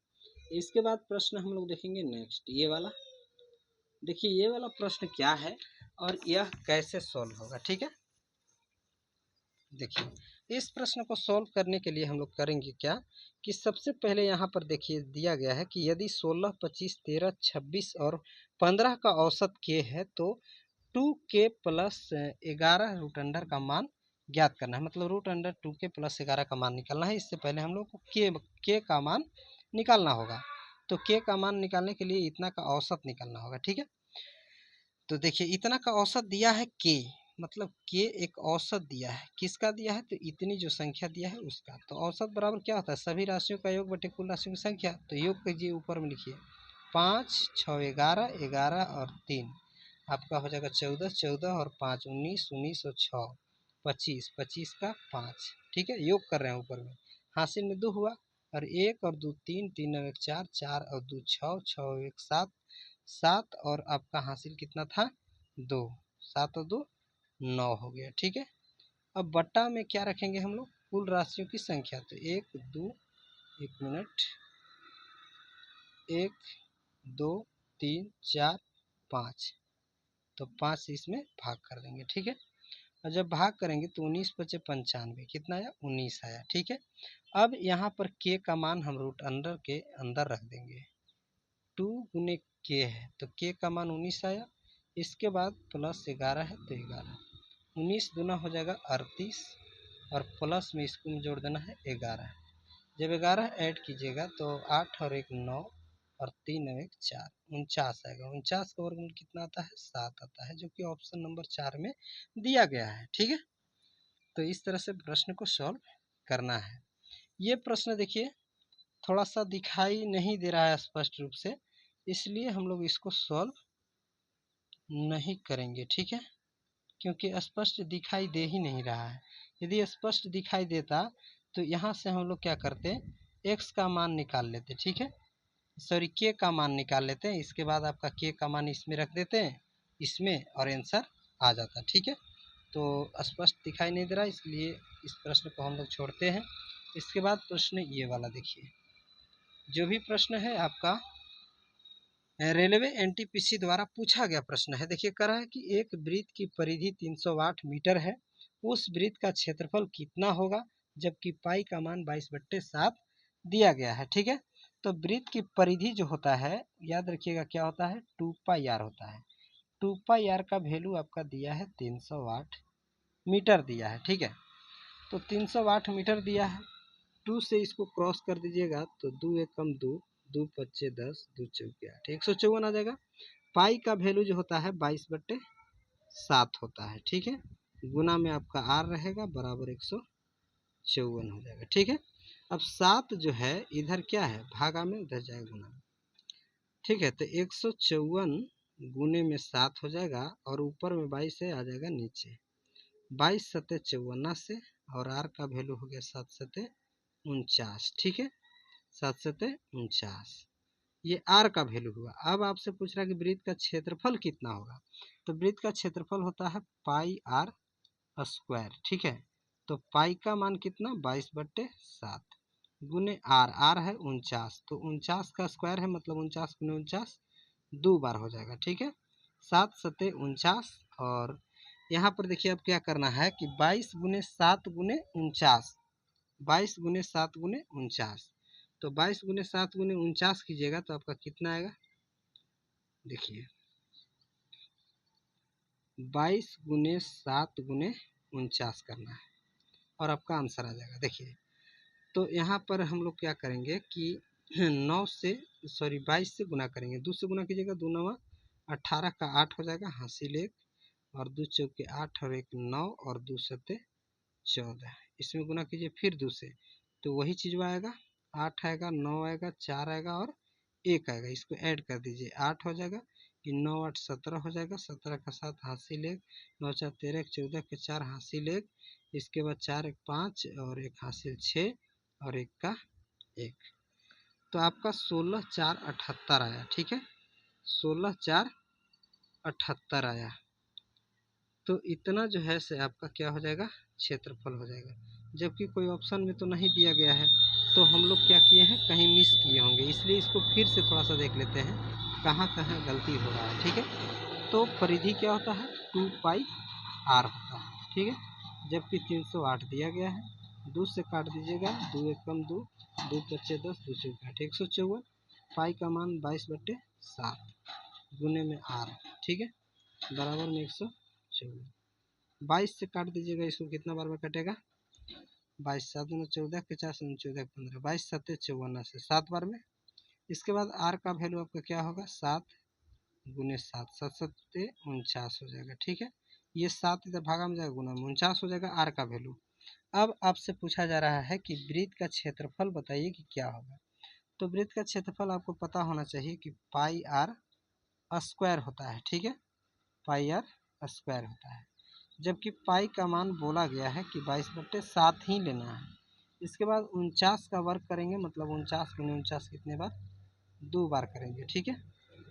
इसके बाद प्रश्न हम लोग देखेंगे नेक्स्ट, ये वाला। देखिए ये वाला प्रश्न क्या है और यह कैसे सॉल्व होगा, ठीक है। देखिए इस प्रश्न को सॉल्व करने के लिए हम लोग करेंगे क्या, कि सबसे पहले यहाँ पर देखिए दिया गया है कि यदि 16, 25, 13, 26 और 15 का औसत k है तो 2k प्लस 11 रूट अंडर का मान ज्ञात करना है। मतलब रूट अंडर 2k प्लस 11 का मान निकालना है। इससे पहले हम लोग को k का मान निकालना होगा, तो k का मान निकालने के लिए इतना का औसत निकालना होगा, ठीक है। तो देखिए इतना का औसत दिया है k, मतलब k एक औसत दिया है, किसका दिया है, तो इतनी जो संख्या दिया है उसका। तो औसत बराबर क्या होता है, सभी राशियों का योग बटे कुल राशियों की संख्या। तो योग कीजिए, ऊपर में लिखिए 5 6 11, 11 और 3 आपका हो जाएगा 14, 14 और 5 19, 19 और 6 25, 25 का 5, ठीक है। योग कर रहे हैं ऊपर में, हासिल में 2 हुआ, और 1 और 2 3, 3 और 1 4, 4 और 2 6, 6 और 1 7, 7 और आपका हासिल कितना था 2, 7 और 2 9 हो गया, ठीक है। अब बट्टा में क्या रखेंगे हम लोग, कुल राशियों की संख्या। तो 1 2, 1 मिनट, 1 2 3 4 5, तो 5 से इसमें भाग कर देंगे, ठीक है। और जब भाग करेंगे तो 19 बचे 95, कितना आया 19 आया, ठीक है। अब यहाँ पर k का मान हम रूट अंडर के अंदर रख देंगे, 2 गुने k है तो k का मान 19 आया। इसके बाद प्लस 11 है तो 11, 19 दूना हो जाएगा 38, और प्लस में इसको जोड़ देना है 11। जब 11 ऐड कीजिएगा तो 8 और 1 9, और 3 और 1 4, 49 आएगा। 49 का वर्गमूल कितना आता है 7 आता है, जो कि ऑप्शन नंबर 4 में दिया गया है, ठीक है। तो इस तरह से प्रश्न को सॉल्व करना है। ये प्रश्न देखिए थोड़ा सा दिखाई नहीं दे रहा है स्पष्ट रूप से, इसलिए हम लोग इसको सॉल्व नहीं करेंगे, ठीक है, क्योंकि स्पष्ट दिखाई दे ही नहीं रहा है। यदि स्पष्ट दिखाई देता तो यहाँ से हम लोग क्या करते, x का मान निकाल लेते, ठीक है, सॉरी k का मान निकाल लेते हैं। इसके बाद आपका k का मान इसमें रख देते हैं, इसमें, और आंसर आ जाता, ठीक है। तो स्पष्ट दिखाई नहीं दे रहा, इसलिए इस प्रश्न को हम लोग छोड़ते हैं। इसके बाद प्रश्न ये वाला देखिए, जो भी प्रश्न है आपका रेलवे एनटीपीसी द्वारा पूछा गया प्रश्न है। देखिए कह रहा है कि एक वृत्त की परिधि 308 मीटर है, उस वृत्त का क्षेत्रफल कितना होगा, जबकि पाई का मान 22/7 दिया गया है, ठीक है। तो वृत्त की परिधि जो होता है, याद रखिएगा क्या होता है, 2πr होता है। 2πr का वैल्यू आपका दिया है 308 मीटर दिया है, ठीक है। तो 308 मीटर दिया है, 2 से इसको क्रॉस कर दीजिएगा तो 2 एक कम 2, 2 पच्चे 10, 2 चौके 8, 154 आ जाएगा। पाई का वैल्यू जो होता है 22/7 होता है, ठीक है। गुना में आपका आर रहेगा, बराबर 154 हो जाएगा, ठीक है। अब 7 जो है इधर क्या है, भागा में, उधर जाएगा गुना में, ठीक है। तो 154 गुने में 7 हो जाएगा, और ऊपर में 22 से आ जाएगा नीचे, 22 सत्ते 54 और आर का वैल्यू हो गया 7 सत्ते 49, ठीक है, 7 सत्ते 49, ये आर का वैल्यू हुआ। अब आपसे पूछ रहा है कि वृत्त का क्षेत्रफल कितना होगा, तो वृत्त का क्षेत्रफल होता है पाई आर स्क्वायर, ठीक है। तो पाई का मान कितना 22/7 गुने आर, आर है 49, तो 49 का स्क्वायर है, मतलब 49 गुने 49 2 बार हो जाएगा, ठीक है, 7 सत्ते 49। और यहाँ पर देखिए अब क्या करना है कि 22 गुने 7 गुने 49, 22 गुने 7 गुने 49, तो 22 गुने 7 गुने 49 कीजिएगा तो आपका कितना आएगा, देखिए 22 गुने 7 गुने 49 करना है, और आपका आंसर आ जाएगा। देखिए तो यहाँ पर हम लोग क्या करेंगे कि 9 से, सॉरी 22 से गुना करेंगे, 2 से गुना कीजिएगा, 2 9 18 का 8 हो जाएगा, हासिल 1, और 2 चौके 8 और 1 9, और 2 सत्ते 14, इसमें गुना कीजिए फिर 2 से, तो वही चीज़ आएगा, 8 आएगा, 9 आएगा, 4 आएगा और 1 आएगा, इसको ऐड कर दीजिए 8 हो जाएगा। कि 9 8 17 हो जाएगा, 17 का 7 हासिल 1, 9 4 13 14 के 4 हासिल 1, इसके बाद 4 1 5 और 1 हासिल 6 और 1 का 1। तो आपका 16 4 78 आया। ठीक है, 16 4 78 आया। तो इतना जो है से आपका क्या हो जाएगा, क्षेत्रफल हो जाएगा। जबकि कोई ऑप्शन में तो नहीं दिया गया है, तो हम लोग क्या किए हैं, कहीं मिस किए होंगे, इसलिए इसको फिर से थोड़ा सा देख लेते हैं कहाँ कहाँ गलती हो रहा है। ठीक है, तो परिधि क्या होता है, 2 पाई आर होता है। ठीक है, जबकि 308 दिया गया है, 2 से काट दीजिएगा, 2 एक कम 2, 2 पच्चे 10, 2 चौके 8, 154। पाई का मान 22/7 गुने में आर। ठीक है, बराबर में 154। 22 से काट दीजिएगा, इसको कितना बार में कटेगा, 22 7 दूनी 14, 50 14 15, 22 7 54 से 7 बार में। इसके बाद आर का वैल्यू आपका क्या होगा, 7 गुने 7, 7 7 49 हो जाएगा। ठीक है, ये 7 इधर भागा में जाएगा, गुना में 49 हो जाएगा आर का वैल्यू। अब आपसे पूछा जा रहा है कि वृत्त का क्षेत्रफल बताइए कि क्या होगा। तो वृत्त का क्षेत्रफल आपको पता होना चाहिए कि पाई आर स्क्वायर होता है। ठीक है, पाई आर स्क्वायर होता है। जबकि पाई का मान बोला गया है कि 22/7 ही लेना है। इसके बाद 49 का वर्ग करेंगे, मतलब 49 गुने 49 कितने बार, 2 बार करेंगे। ठीक है,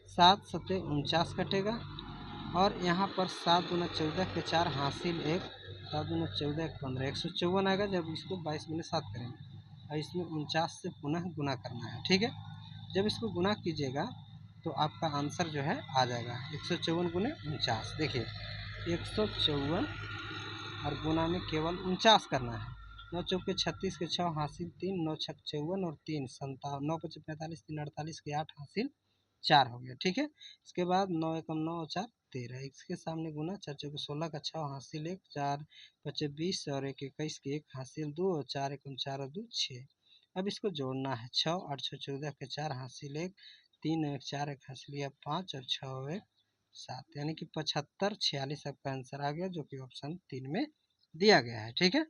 7 7 49 कटेगा, और यहाँ पर 7 दूना 14 के 4 हासिल 1, 7 दूना 14 एक 15, 154 आएगा जब इसको 22 गुने 7 करेंगे, और इसमें 49 से पुनः गुना करना है। ठीक है, जब इसको गुना कीजिएगा तो आपका आंसर जो है आ जाएगा 154 गुने 49। देखिए 154 और गुना में केवल 49 करना है। 9 चौके 36 के 6 हासिल 3, 9 छक 54 और 3 57, 9 पचे 45, 3 48 के 8 हासिल 4 हो गया। ठीक है, इसके बाद 9 एकम 9 और 4 13, इसके सामने गुना, 4 चौके 16 का 6 हासिल 1, 4 पचे 20 और 1 21 के 1 हासिल 2 और 4 एकम 4 और 2 6। अब इसको जोड़ना है, 6 8 6 14 के 4 हासिल 1, 3 1 4 1 हासिल 5 और 6 1 7, यानी कि 75 46 आपका आंसर आ गया, जो कि ऑप्शन 3 में दिया गया है। ठीक है,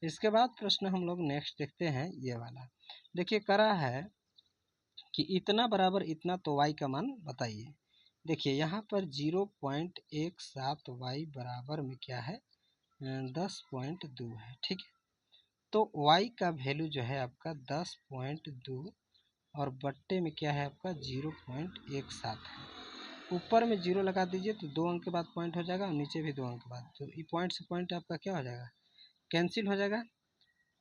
इसके बाद प्रश्न हम लोग नेक्स्ट देखते हैं, ये वाला देखिए, करा है कि इतना बराबर इतना, तो y का मान बताइए। देखिए यहाँ पर 0.17 y बराबर में क्या है, 10.2 है। ठीक है, तो y का वैल्यू जो है आपका 10.2 और बट्टे में क्या है आपका 0.17 है। ऊपर में 0 लगा दीजिए तो 2 अंक के बाद पॉइंट हो जाएगा, और नीचे भी 2 अंक के बाद, तो ये पॉइंट से पॉइंट आपका क्या हो जाएगा, कैंसिल हो जाएगा।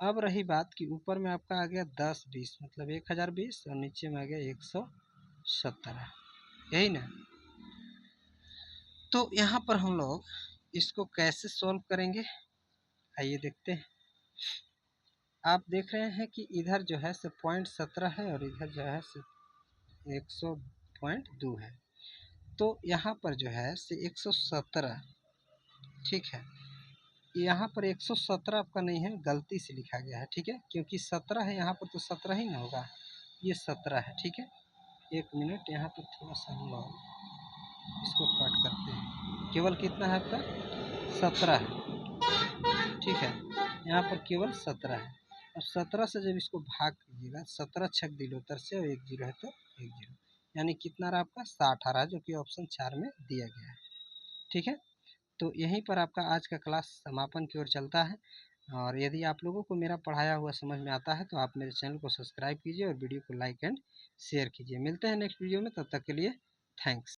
अब रही बात कि ऊपर में आपका आ गया 10 20, मतलब 1020, और नीचे में आ गया 117, यही ना। तो यहाँ पर हम लोग इसको कैसे सॉल्व करेंगे, आइए देखते हैं। आप देख रहे हैं कि इधर जो है से 0.17 है, और इधर जो है से 100.2 है। तो यहाँ पर जो है से 117, ठीक है, यहाँ पर 117 आपका नहीं है, गलती से लिखा गया है। ठीक है, क्योंकि 17 है यहाँ पर, तो 17 ही ना होगा, ये 17 है। ठीक है, 1 मिनट, यहाँ पर थोड़ा सा हम लोग इसको कट करते हैं। केवल कितना है आपका, 17 है। ठीक है, यहाँ पर केवल 17 है। और 17 से जब इसको भाग कीजिएगा, 17 छक दिलोतर से, और 1 जीरो है तो 1 जीरो, यानी कितना रहा आपका 60 आ रहा है, जो कि ऑप्शन 4 में दिया गया है। ठीक है, तो यहीं पर आपका आज का क्लास समापन की ओर चलता है। और यदि आप लोगों को मेरा पढ़ाया हुआ समझ में आता है, तो आप मेरे चैनल को सब्सक्राइब कीजिए और वीडियो को लाइक एंड शेयर कीजिए। मिलते हैं नेक्स्ट वीडियो में, तब तक के लिए थैंक्स।